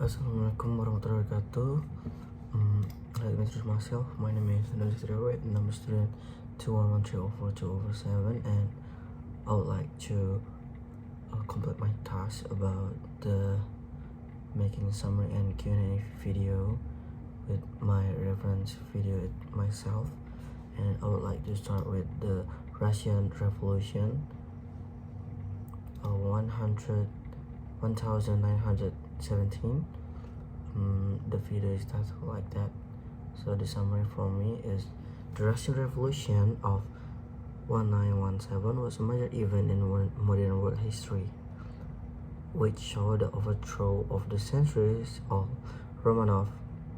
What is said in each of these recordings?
Assalamualaikum warahmatullahi wabarakatuh. Let me introduce myself. My name is Satrio and I'm a student 211304207, and I would like to complete my task about the making summary and Q&A video with my reference video myself. And I would like to start with the Russian Revolution 1917. The video is titled like that. So the summary for me is: the Russian Revolution of 1917 was a major event in modern world history, which showed the overthrow of the centuries of Romanov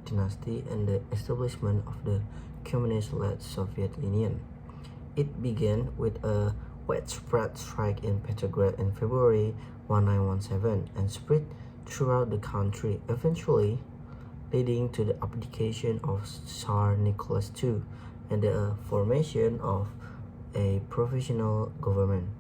dynasty and the establishment of the communist-led Soviet Union. It began with a widespread strike in Petrograd in February 1917 and spread throughout the country, eventually leading to the abdication of Tsar Nicholas II and the formation of a provisional government.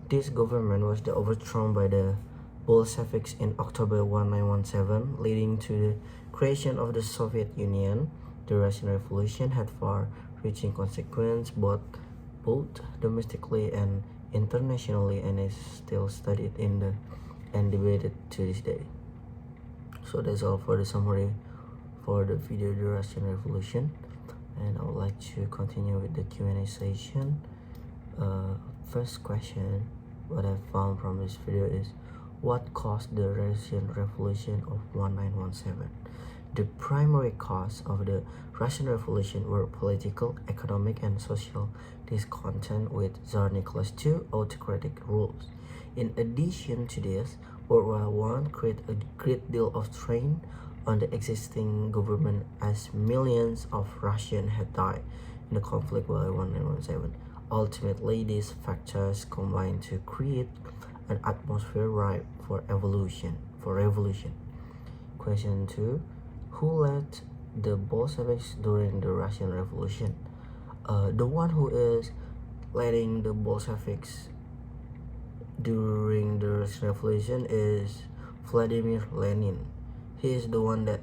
This government was overthrown by the Bolsheviks in October 1917, leading to the creation of the Soviet Union. The Russian Revolution had far-reaching consequences both domestically and internationally, and is still studied and debated to this day. So that's all for the summary for the video The Russian Revolution, and I would like to continue with the Q&A session. First question, what I found from this video is: what caused the Russian Revolution of 1917? The primary cause of the Russian Revolution were political, economic, and social discontent with Tsar Nicholas II autocratic rules. In addition to this, World War I created a great deal of strain on the existing government, as millions of Russians had died in the conflict by 1917. Ultimately, these factors combined to create an atmosphere ripe for revolution. Question 2. Who led the Bolsheviks during the Russian Revolution? The one who is leading the Bolsheviks during the Russian Revolution is Vladimir Lenin. He is the one that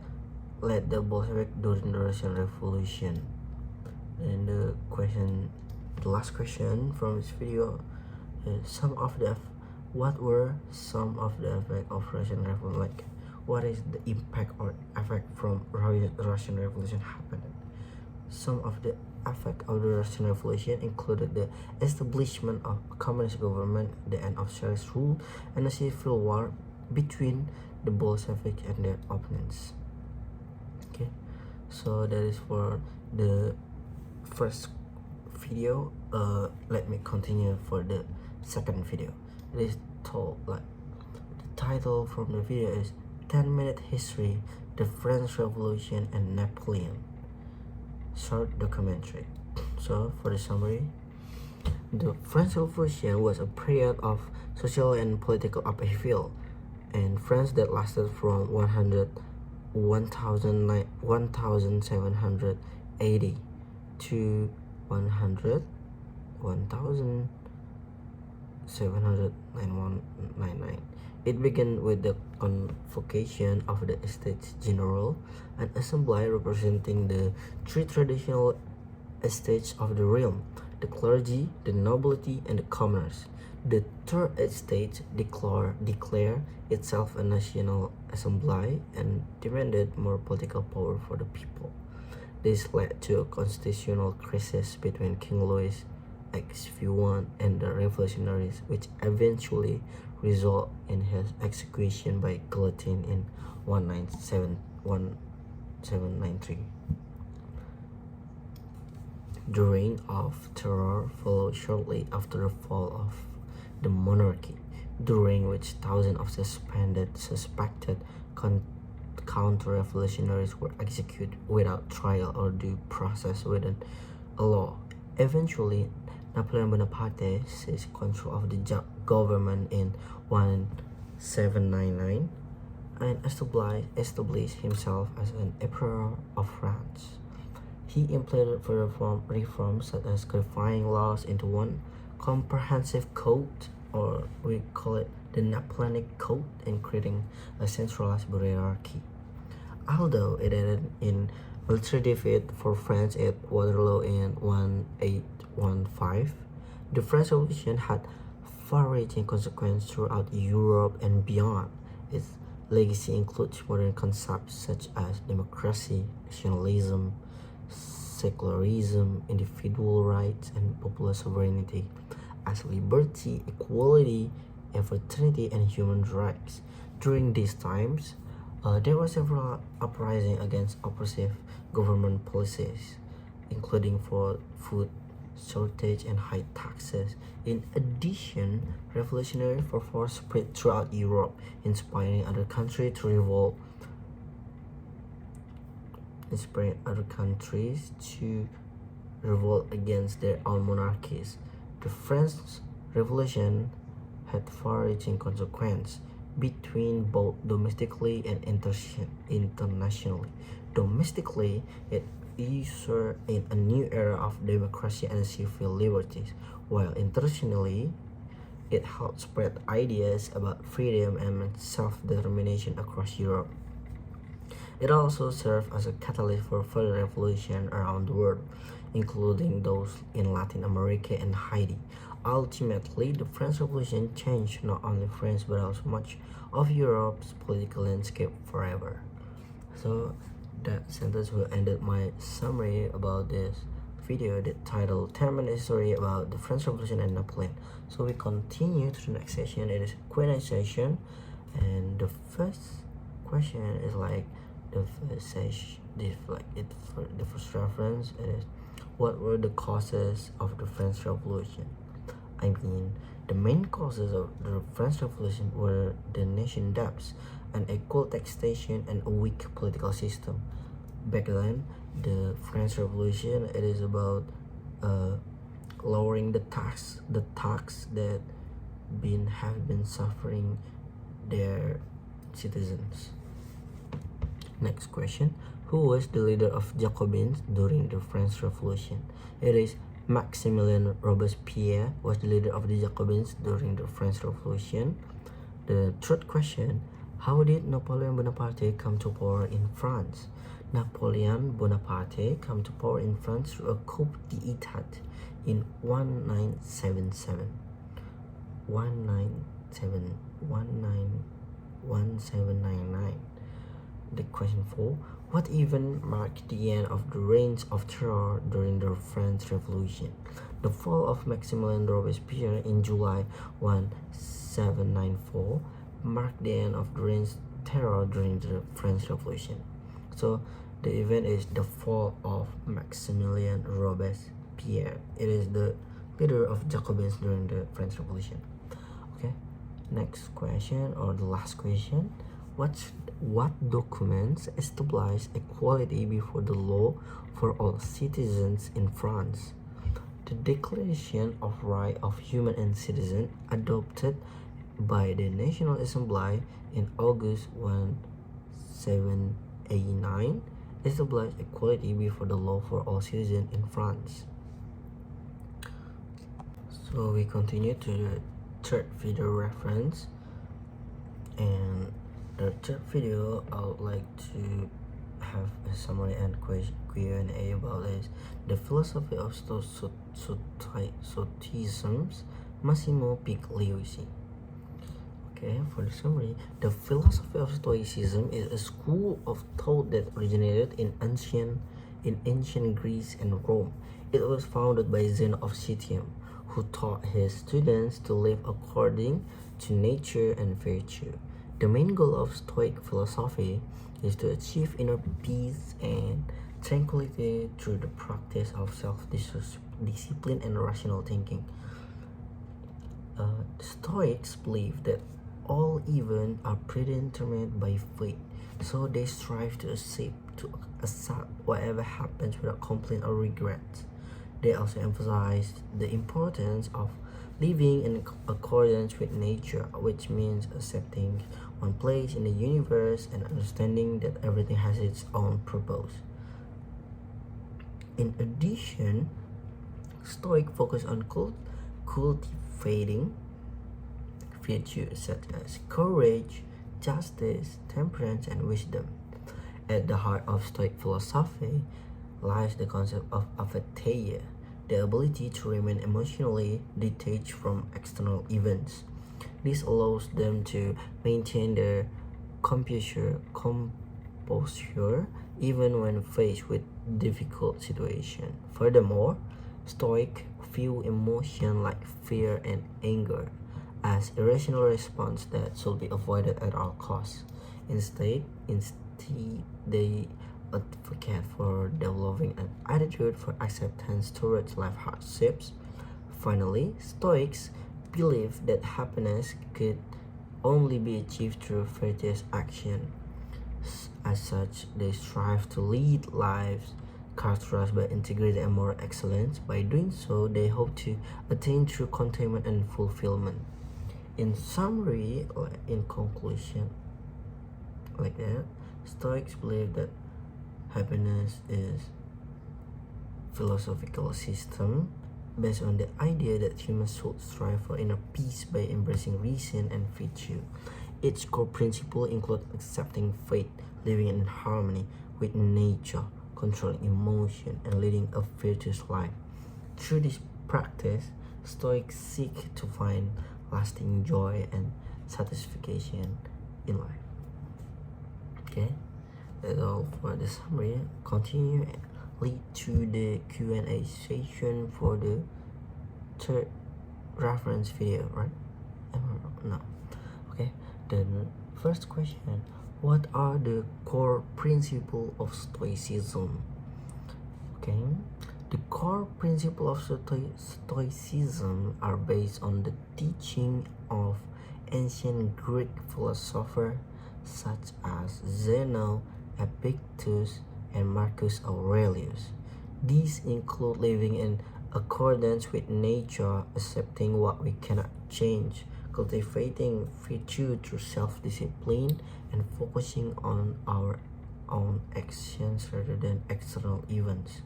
led the Bolshevik during the Russian Revolution. And the last question from this video is: what were some of the effects of Russian Revolution? Like, what is the impact or effect from Russian Revolution happened? Some of the effect of the Russian Revolution included the establishment of a communist government, the end of Tsarist rule, and a civil war between the Bolshevik and their opponents. Okay, so that is for the first video. Let me continue for the second video. It is told like, the title from the video is 10-minute history, the French Revolution and Napoleon, short documentary. So for the summary, the French Revolution was a period of social and political upheaval in France that lasted from 1780 to 1799. It began with the convocation of the Estates General, an assembly representing the three traditional estates of the realm: the clergy, the nobility, and the commoners. The third estate declared itself a national assembly and demanded more political power for the people. This led to a constitutional crisis between King Louis XV and the revolutionaries, which eventually resulted in his execution by guillotine in 1793. The Reign of Terror followed shortly after the fall of the monarchy, during which thousands of suspected counter-revolutionaries were executed without trial or due process within a law. Eventually, Napoleon Bonaparte seized control of the government in 1799 and established himself as an emperor of France. He implemented reforms such as codifying laws into one comprehensive code, or we call it the Napoleonic Code and creating a centralized hierarchy. Although it ended in military defeat for France at Waterloo in 1815, the French Revolution had far-reaching consequences throughout Europe and beyond. Its legacy includes modern concepts such as democracy, nationalism, secularism, individual rights, and popular sovereignty, as liberty, equality, fraternity, and human rights. During these times, there were several uprisings against oppressive government policies, including for food shortage and high taxes. In addition, revolutionary fervor spread throughout Europe, inspiring other countries to revolt. Against their own monarchies. The French Revolution had far-reaching consequences between both domestically and internationally. Domestically, it ushered in a new era of democracy and civil liberties, while internationally, it helped spread ideas about freedom and self-determination across Europe. It also served as a catalyst for further revolutions around the world, including those in Latin America and Haiti. Ultimately, the French Revolution changed not only France but also much of Europe's political landscape forever. So that sentence will end my summary about this video, the title 10-minute story about the French Revolution and Napoleon. So we continue to the next session. It is Q&A session, and the first question is like the first reference is, what were the causes of the French Revolution? I mean, the main causes of the French Revolution were the nation debts, unequal taxation, and a weak political system. Back then, the French Revolution, it is about lowering the tax that have been suffering their citizens. Next question. Who was the leader of Jacobins during the French Revolution? It is Maximilien Robespierre was the leader of the Jacobins during the French Revolution. The third question. How did Napoleon Bonaparte come to power in France? Napoleon Bonaparte came to power in France through a coup d'état in 1799. The question 4. What event marked the end of the reigns of terror during the French Revolution? The fall of Maximilien Robespierre in July 1794 marked the end of the reigns of terror during the French Revolution. So the event is the fall of Maximilien Robespierre. It is the leader of Jacobins during the French Revolution. Okay, next question, or the last question. What documents establish equality before the law for all citizens in France? The Declaration of Rights of Human and Citizen, adopted by the National Assembly in August 1789, established equality before the law for all citizens in France. So we continue to the third video reference, and the third video I would like to have a summary and Q&A about is the philosophy of Stoicism, Massimo Pigliucci. Okay, for the summary, the philosophy of Stoicism is a school of thought that originated in ancient Greece and Rome. It was founded by Zeno of Citium, who taught his students to live according to nature and virtue. The main goal of Stoic philosophy is to achieve inner peace and tranquility through the practice of self-discipline and rational thinking. Stoics believe that all events are predetermined by fate, so they strive to accept whatever happens without complaint or regret. They also emphasize the importance of living in accordance with nature, which means accepting one place in the universe and understanding that everything has its own purpose. In addition, Stoic focus on cultivating virtues such as courage, justice, temperance, and wisdom. At the heart of Stoic philosophy lies the concept of aphatheia, the ability to remain emotionally detached from external events. This allows them to maintain their composure even when faced with difficult situations. Furthermore, Stoics view emotion like fear and anger as irrational response that should be avoided at all costs. Instead, they advocate for developing an attitude for acceptance towards life hardships. Finally, Stoics believe that happiness could only be achieved through virtuous action. As such, they strive to lead lives characterized by integrity and moral excellence. By doing so, they hope to attain true contentment and fulfillment. In summary, or in conclusion, like that, Stoics believe that happiness is philosophical system based on the idea that humans should strive for inner peace by embracing reason and virtue. Its core principle include accepting fate, living in harmony with nature, controlling emotion, and leading a virtuous life. Through this practice, Stoics seek to find lasting joy and satisfaction in life. Okay, that's all for the summary. Continue lead to the Q&A session for the third reference video, right? No. Okay, then first question, what are the core principles of Stoicism? Okay, the core principles of Stoicism are based on the teaching of ancient Greek philosophers such as Zeno, Epictetus, and Marcus Aurelius. These include living in accordance with nature, accepting what we cannot change, cultivating virtue through self-discipline, and focusing on our own actions rather than external events.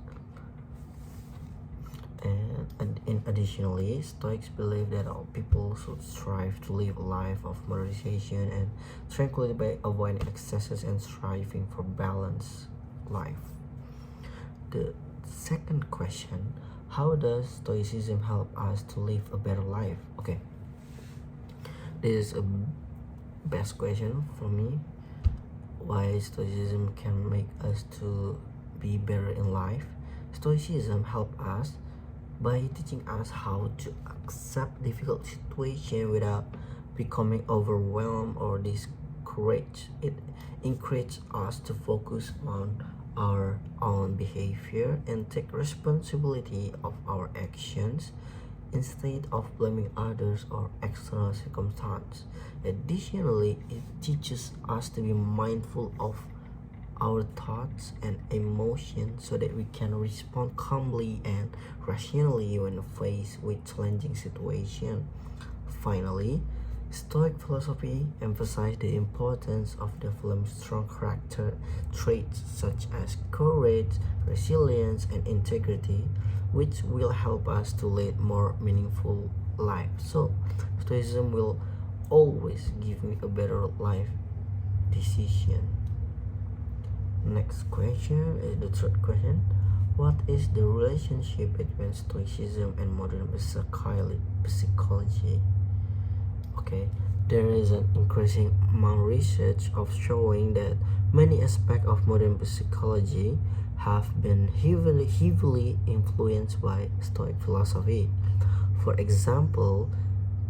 And additionally, Stoics believe that all people should strive to live a life of moderation and tranquility by avoiding excesses and striving for balanced life. The second question, how does Stoicism help us to live a better life? Okay, this is a best question for me. Why Stoicism can make us to be better in life? Stoicism help us by teaching us how to accept difficult situations without becoming overwhelmed or discouraged. It encourages us to focus on our own behavior and take responsibility of our actions instead of blaming others or external circumstances. Additionally, it teaches us to be mindful of our thoughts and emotions so that we can respond calmly and rationally when faced with challenging situations. Finally, Stoic philosophy emphasizes the importance of developing strong character traits such as courage, resilience, and integrity, which will help us to lead more meaningful life. So, Stoicism will always give me a better life decision. Next question is the third question. What is the relationship between Stoicism and modern psychology? Okay, there is an increasing amount of research of showing that many aspects of modern psychology have been heavily influenced by Stoic philosophy. For example,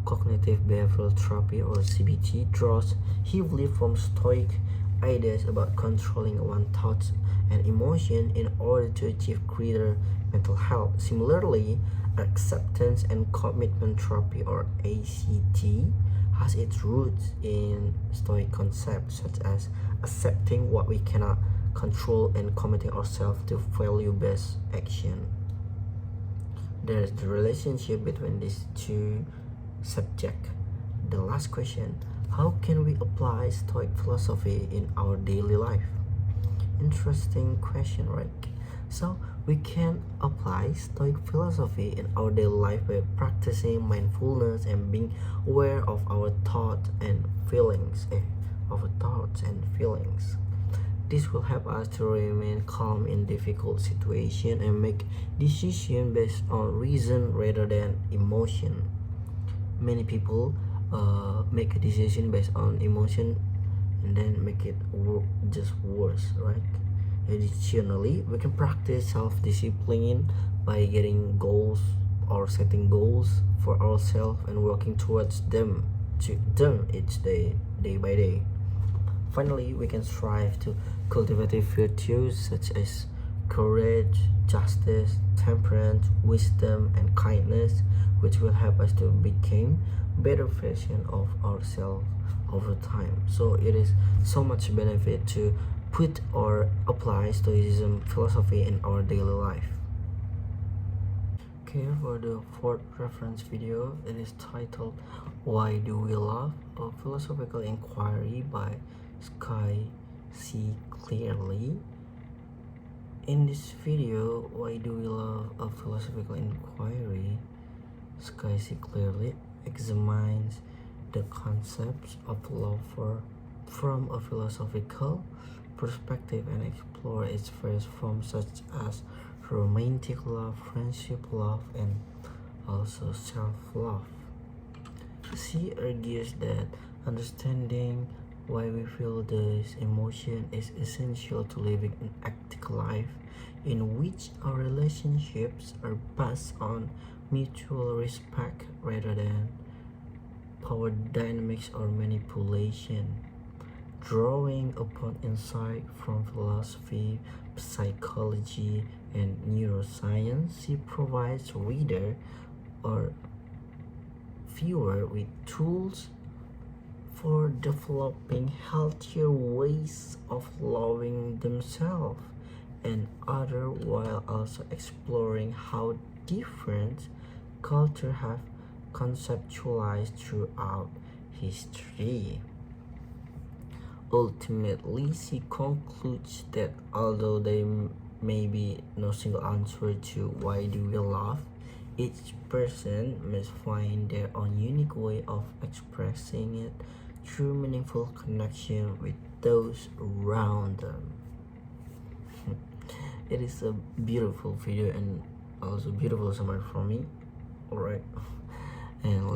cognitive behavioral therapy or CBT draws heavily from Stoic ideas about controlling one's thoughts and emotion in order to achieve greater mental health. Similarly, acceptance and commitment therapy or ACT has its roots in Stoic concepts such as accepting what we cannot control and committing ourselves to value-based action. There is the relationship between these two subjects. The last question, how can we apply Stoic philosophy in our daily life? Interesting question, right? So we can apply Stoic philosophy in our daily life by practicing mindfulness and being aware of our thoughts and feelings. This will help us to remain calm in difficult situations and make decisions based on reason rather than emotion. Many people make a decision based on emotion and then make it just worse, right? Additionally, we can practice self-discipline by getting goals or setting goals for ourselves and working towards them each day by day. Finally, we can strive to cultivate virtues such as courage, justice, temperance, wisdom, and kindness, which will help us to become better version of ourselves over time. So it is so much benefit to put or apply Stoicism philosophy in our daily life. Okay, for the fourth reference video, it is titled Why Do We Love? A Philosophical Inquiry by Skye C. Cleary. In this video, Why Do We Love? A Philosophical Inquiry, Skye C. Cleary examines the concepts of love from a philosophical perspective and explore its various forms such as romantic love, friendship love, and also self-love. She argues that understanding why we feel this emotion is essential to living an active life in which our relationships are based on mutual respect rather than power dynamics or manipulation. Drawing upon insight from philosophy, psychology, and neuroscience, she provides reader or viewer with tools for developing healthier ways of loving themselves and others, while also exploring how different cultures have conceptualized throughout history. Ultimately, she concludes that although there may be no single answer to why do we love, each person must find their own unique way of expressing it through meaningful connection with those around them. It is a beautiful video and also beautiful summary for me. Alright, and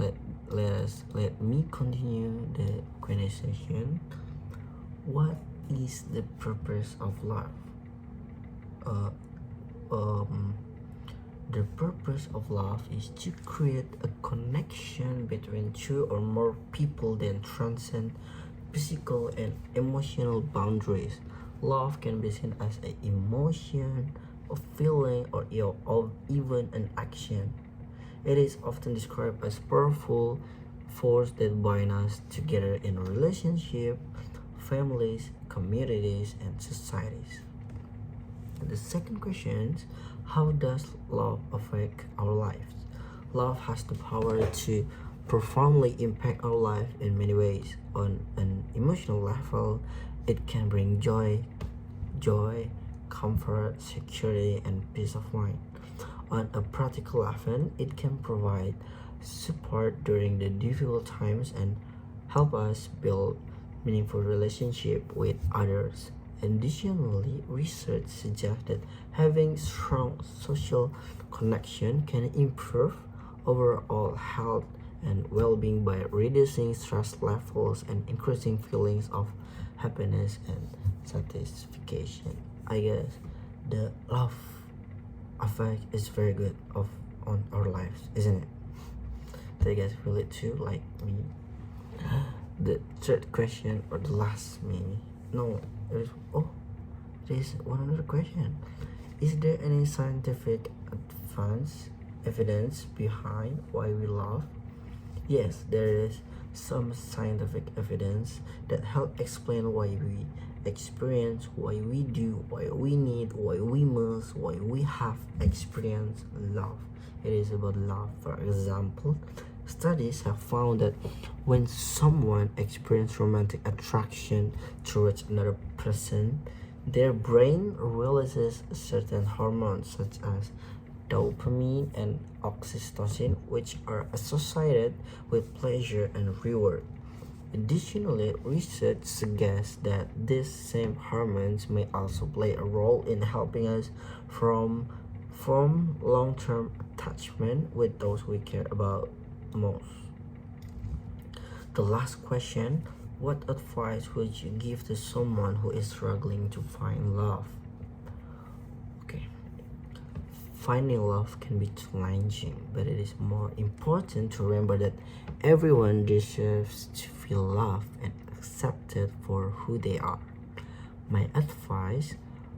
let me continue the Q&A session. What is the purpose of love? The purpose of love is to create a connection between two or more people that transcend physical and emotional boundaries. Love can be seen as an emotion, a feeling, or even an action. It is often described as powerful force that binds us together in relationships, families, communities, and societies. The second question is, how does love affect our lives? Love has the power to profoundly impact our life in many ways. On an emotional level, it can bring joy, comfort, security, and peace of mind. On a practical level, it can provide support during the difficult times and help us build meaningful relationship with others. Additionally, research suggests that having strong social connection can improve overall health and well-being by reducing stress levels and increasing feelings of happiness and satisfaction. I guess the love effect is very good on our lives, isn't it? Do you guys feel it too, like me? The third question, or the last maybe. No, there's one other question. Is there any scientific evidence behind why we love? Yes, there is some scientific evidence that help explain why we experience, why we do, why we need, why we must, why we have experienced love. It is about love. For example, studies have found that when someone experiences romantic attraction towards another person, Their brain releases certain hormones such as dopamine and oxytocin, which are associated with pleasure and reward. Additionally, research suggests that these same hormones may also play a role in helping us form long-term attachment with those we care about most. The last question, what advice would you give to someone who is struggling to find love? Okay. Finding love can be challenging, but it is more important to remember that everyone deserves to feel loved and accepted for who they are. My advice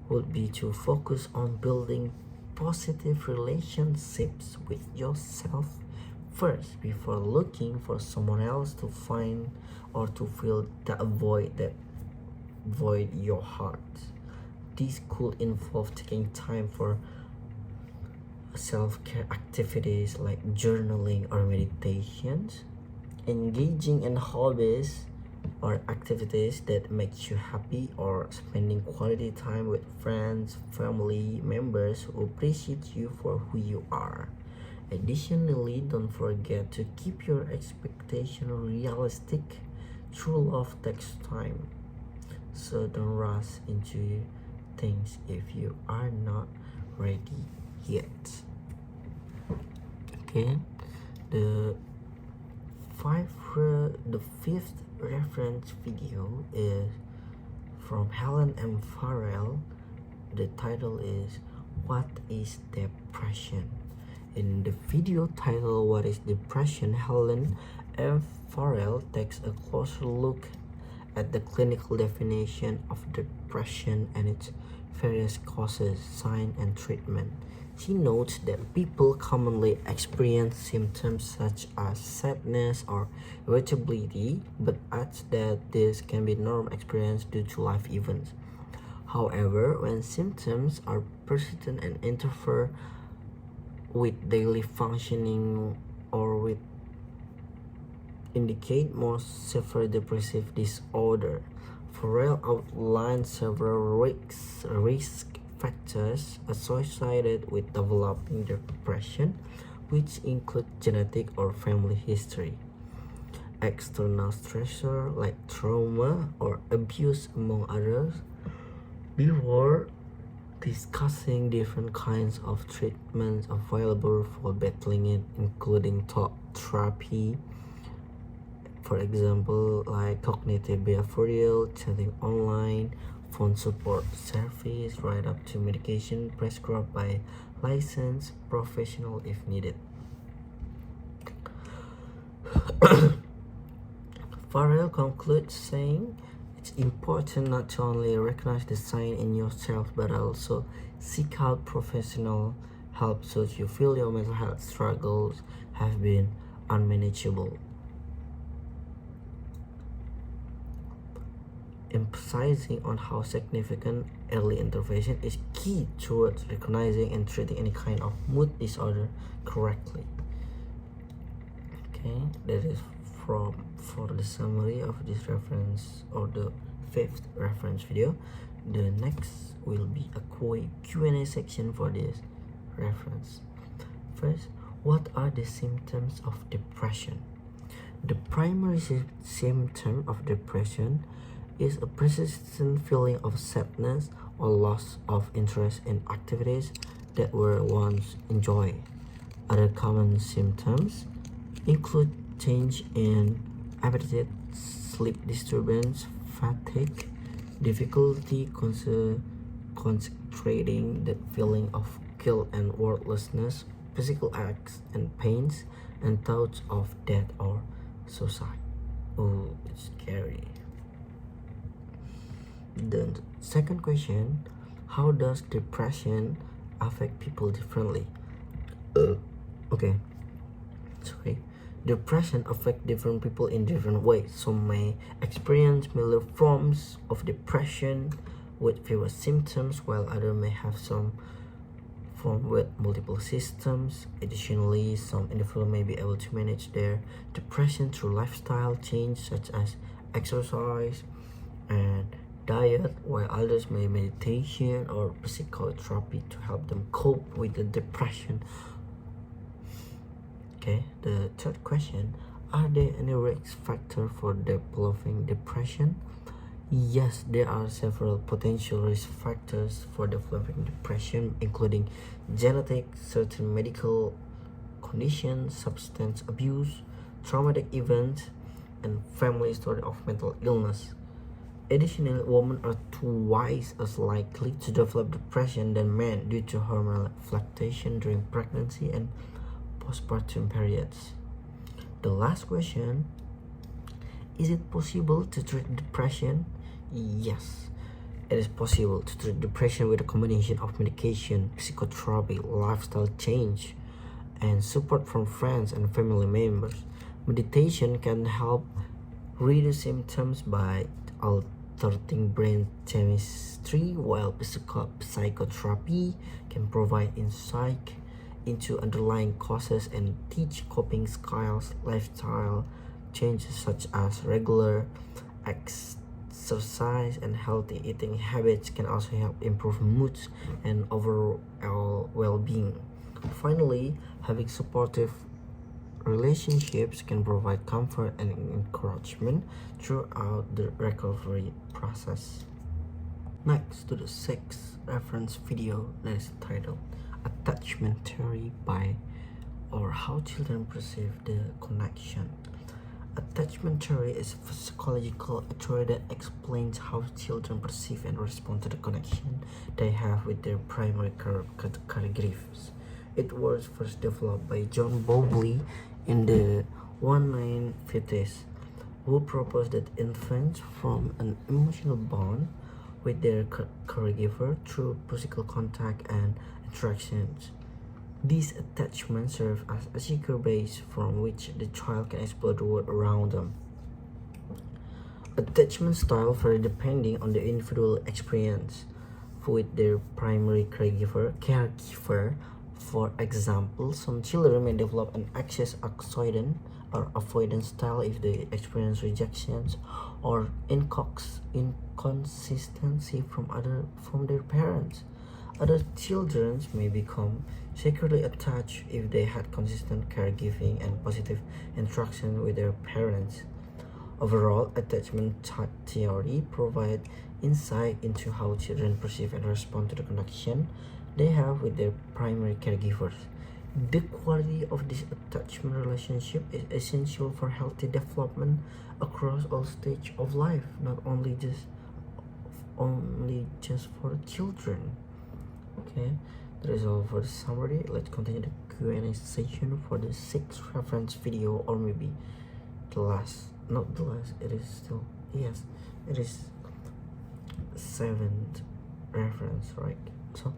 would be to focus on building positive relationships with yourself first before looking for someone else to find or to fill that void your heart. This could involve taking time for self-care activities like journaling or meditations, engaging in hobbies or activities that make you happy, or spending quality time with friends, family members who appreciate you for who you are. Additionally, don't forget to keep your expectation realistic. True love takes time, so don't rush into things if you are not ready yet. Okay, the fifth reference video is from Helen M. Farrell. The title is "What is Depression?" In the video title "What is Depression?", Helen M. Farrell takes a closer look at the clinical definition of depression and its various causes, signs, and treatment. She notes that people commonly experience symptoms such as sadness or irritability, but adds that this can be normal experience due to life events. However, when symptoms are persistent and interfere with daily functioning or with indicate more severe depressive disorder. Farrell outlines several risk factors associated with developing depression, which include genetic or family history, external stressor like trauma or abuse, among others. Before discussing different kinds of treatments available for battling it, including talk therapy, for example, like cognitive behavioral, chatting online, phone support service, right up to medication prescribed by licensed professional if needed. Farrell concludes saying it's important not to only recognize the sign in yourself but also seek out professional help so you feel your mental health struggles have been unmanageable. Emphasizing on how significant early intervention is key towards recognizing and treating any kind of mood disorder correctly. Okay, that is for the summary of this reference or the fifth reference video. The next will be a Q&A section for this reference. First, what are the symptoms of depression? The primary symptom of depression is a persistent feeling of sadness or loss of interest in activities that were once enjoyed. Other common symptoms include change in appetite, sleep disturbance, fatigue, difficulty concentrating, the feeling of guilt and worthlessness, physical aches and pains, and thoughts of death or suicide. Oh, it's scary. The second question, how does depression affect people differently? Depression affects different people in different ways. Some may experience mild forms of depression with fewer symptoms, while others may have some form with multiple symptoms. Additionally, some individuals may be able to manage their depression through lifestyle change such as exercise and diet, while others may meditation or psychotherapy to help them cope with the depression. Okay, the third question, are there any risk factors for developing depression? Yes, there are several potential risk factors for developing depression, including genetics, certain medical conditions, substance abuse, traumatic events, and family history of mental illness. Additionally, women are twice as likely to develop depression than men due to hormonal fluctuation during pregnancy and postpartum periods. The last question, is it possible to treat depression? Yes, it is possible to treat depression with a combination of medication, psychotherapy, lifestyle change, and support from friends and family members. Meditation can help reduce symptoms by altering brain chemistry, while psychotherapy can provide insight into underlying causes and teach coping skills. Lifestyle changes such as regular exercise and healthy eating habits can also help improve moods and overall well-being. Finally, having supportive relationships can provide comfort and encouragement throughout the recovery process. Next to the sixth reference video that is titled Attachment Theory by or How Children Perceive the Connection. Attachment theory is a psychological theory that explains how children perceive and respond to the connection they have with their primary caregivers. It was first developed by John Bowlby in the 1950s, who proposed that infants form an emotional bond with their caregiver through physical contact and interactions. These attachments serve as a secure base from which the child can explore the world around them. Attachment style vary depending on the individual experience with their primary caregiver. For example, some children may develop an anxious avoidant or avoidance style if they experience rejections or inconsistency from their parents. Other children may become secretly attached if they had consistent caregiving and positive interaction with their parents. Overall, attachment theory provides insight into how children perceive and respond to the connection they have with their primary caregivers. The quality of this attachment relationship is essential for healthy development across all stages of life, not only just for children. Okay, that is all for the summary. Let's continue the Q&A session for the sixth reference video, or maybe the last. Not the last. It is still, yes, it is seventh reference, right? So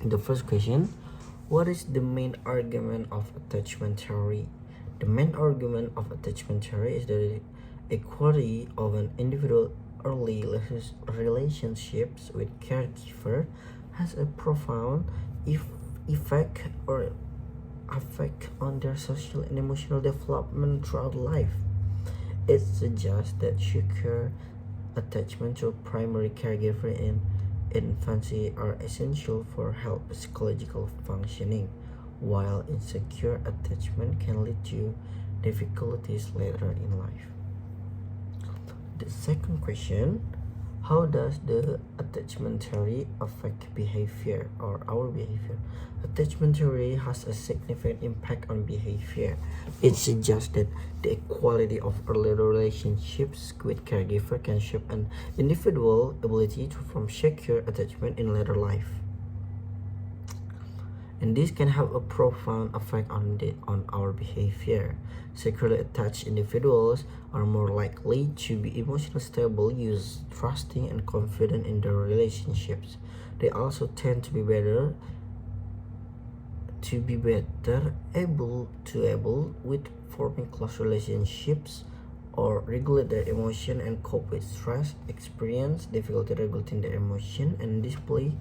the first question, what is the main argument of attachment theory? The main argument of attachment theory is that the quality of an individual early relationships with caregiver has a profound effect on their social and emotional development throughout life. It suggests that secure attachment to a primary caregiver in infancy are essential for healthy psychological functioning, while insecure attachment can lead to difficulties later in life. The second question, how does the attachment theory affect behavior or our behavior? Attachment theory has a significant impact on behavior. It suggests that the quality of early relationships with caregiver can shape an individual's ability to form secure attachment in later life. And this can have a profound effect on our behavior. Securely attached individuals are more likely to be emotionally stable, trusting, and confident in their relationships. They also tend to be better able with forming close relationships or regulate their emotion and cope with stress, experience difficulty regulating their emotion, and display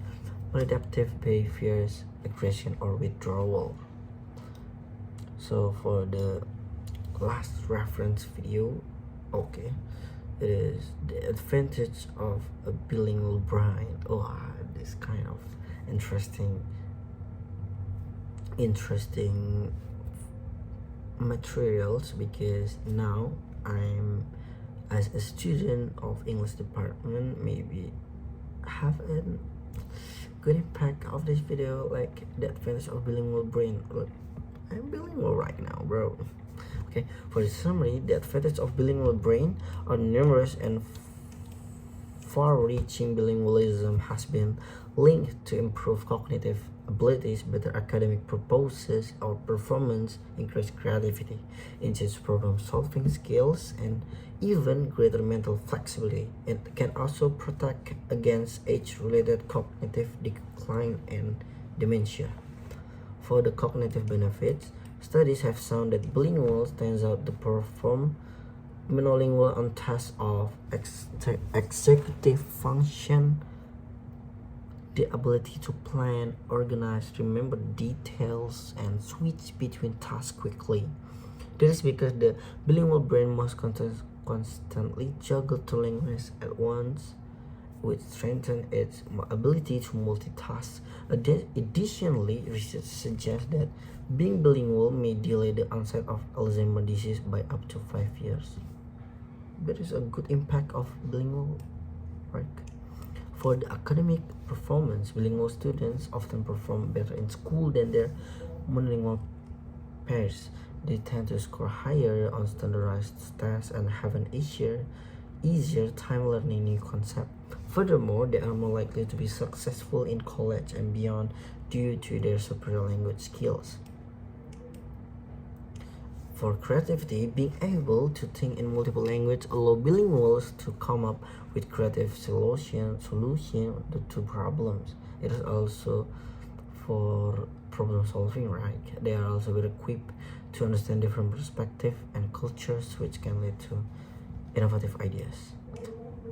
maladaptive behaviors, aggression, or withdrawal. So for the last reference video, okay, it is the advantage of a bilingual brain. Oh, this kind of interesting materials, because now I'm, as a student of English department, maybe have a good impact of this video, like the advantage of bilingual brain. Look, I'm bilingual right now, bro. Okay, for the summary, the advantage of bilingual brain are numerous, and far-reaching bilingualism has been linked to improved cognitive abilities, better academic purposes or performance, increased creativity, enhanced problem-solving skills, and even greater mental flexibility. It can also protect against age-related cognitive decline and dementia. For the cognitive benefits, studies have shown that bilinguals tend out to perform monolingual on tests of executive function, the ability to plan, organize, remember details, and switch between tasks quickly. This is because the bilingual brain must constantly juggle two languages at once, which strengthens its ability to multitask. Additionally, research suggests that being bilingual may delay the onset of Alzheimer's disease by up to 5 years. There is a good impact of bilingual work. For the academic performance, bilingual students often perform better in school than their monolingual peers. They tend to score higher on standardized tests and have an easier time learning new concepts. Furthermore, they are more likely to be successful in college and beyond due to their superior language skills. For creativity, being able to think in multiple languages allows bilinguals to come up with creative solution to problems. It is also for problem solving, right? They are also well equipped to understand different perspectives and cultures, which can lead to innovative ideas.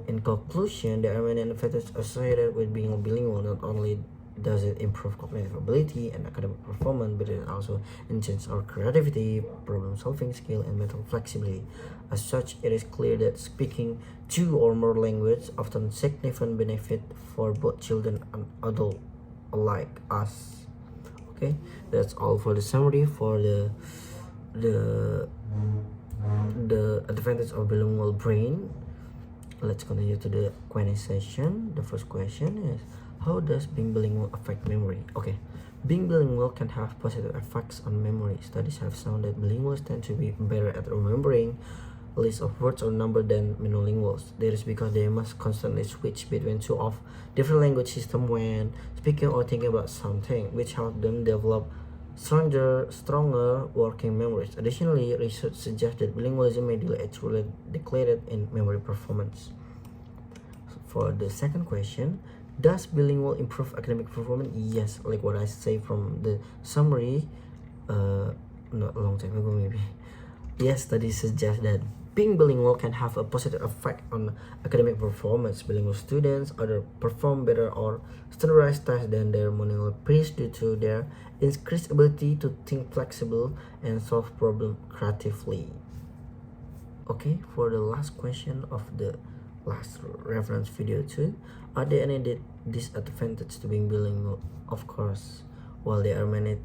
In conclusion, there are many advantages associated with being bilingual. Not only does it improve cognitive ability and academic performance, but it also enhances our creativity, problem-solving skill, and mental flexibility. As such, it is clear that speaking two or more languages often significant benefit for both children and adults alike. Okay, that's all for the summary for the advantage of bilingual brain. Let's continue to the Q&A session. The first question is, how does being bilingual affect memory? Okay, being bilingual can have positive effects on memory. Studies have shown that bilinguals tend to be better at remembering a list of words or numbers than monolinguals. This is because they must constantly switch between two of different language systems when speaking or thinking about something, which helps them develop stronger working memories. Additionally, research suggests that bilingualism may delay age-related declared in memory performance. For the second question, does bilingual improve academic performance? Yes, like what I say from the summary, not a long time ago maybe. Yes, studies suggest that being bilingual can have a positive effect on academic performance. Bilingual students either perform better or standardized tests than their monolingual peers due to their increased ability to think flexible and solve problems creatively. Okay, for the last question of the last reference video too, are there any disadvantages to being bilingual? Of course, while there are many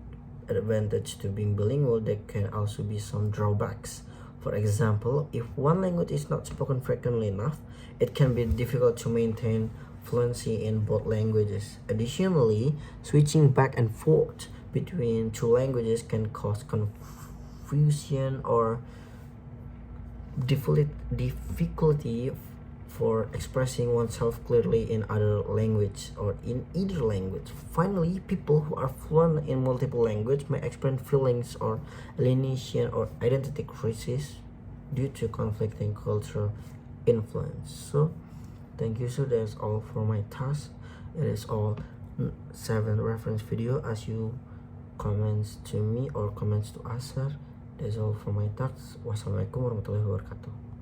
advantages to being bilingual, there can also be some drawbacks. For example, if one language is not spoken frequently enough, it can be difficult to maintain fluency in both languages. Additionally, switching back and forth between two languages can cause confusion or difficulty for expressing oneself clearly in other language or in either language. Finally, people who are fluent in multiple languages may experience feelings or alienation or identity crisis due to conflicting cultural influence. So, thank you. So that's all for my task. It is all 7 reference video as you comments to me or comments to Asar. That's all for my task. Wassalamualaikum warahmatullahi wabarakatuh.